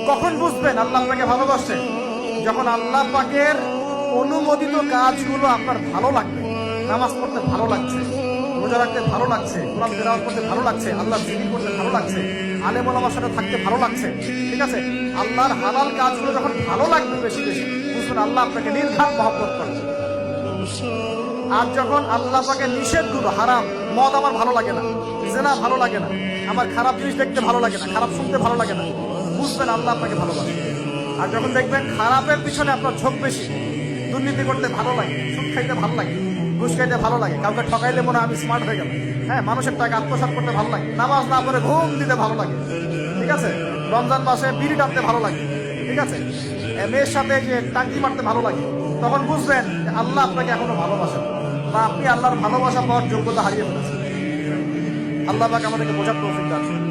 কখন বুঝবেন আল্লাহ আপনাকে ভালোবাসে? যখন আল্লাহ পাকের অনুমোদিত কাজগুলো আপনার ভালো লাগবে। নামাজ পড়তে ভালো লাগছে, রোজা রাখতে ভালো লাগছে, কোরআন তেলাওয়াত করতে ভালো লাগছে, আল্লাহ জিকির করতে ভালো লাগছে, আলেম ওলামার সাথে থাকতে ভালো লাগছে, ঠিক আছে? আল্লাহর হালাল কাজগুলো যখন ভালো লাগবে বেশি বেশি, বুঝবেন আল্লাহ আপনাকে নির্ঘাত মহব্বত করে। আর যখন আল্লাহ পাকের নিষেধগুলো, হারাম, মদ আমার ভালো লাগে না, জেনা ভালো লাগে না, আমার খারাপ জিনিস দেখতে ভালো লাগে না, খারাপ শুনতে ভালো লাগে না, বুঝবেন আল্লাহ আপনাকে ভালোবাসে। আর যখন দেখবেন খারাপের পিছনে আপনার ঝোঁক বেশি, দুর্নীতি করতে ভালো লাগে, সুদ খাইতে ভালো লাগে, ঘুষ খাইতে ভালো লাগে, কাউকে ঠকাইলে মনে হয় আমি স্মার্ট হয়ে গেলাম, হ্যাঁ, মানুষের টাকা আত্মসাৎ করতে ভালো লাগে, নামাজ না পড়ে ঘুম দিতে ভালো লাগে, ঠিক আছে, রমজান মাসে বিড়ি টানতে ভালো লাগে, ঠিক আছে, মেয়ের সাথে যে টাঙ্কি মারতে ভালো লাগে, তখন বুঝবেন যে আল্লাহ আপনাকে এখনো ভালোবাসেন বা আপনি আল্লাহর ভালোবাসা পাওয়ার যোগ্যতা হারিয়ে ফেলেছেন। আল্লাহ পাক আমাদেরকে বোঝার তৌফিক দান করুন।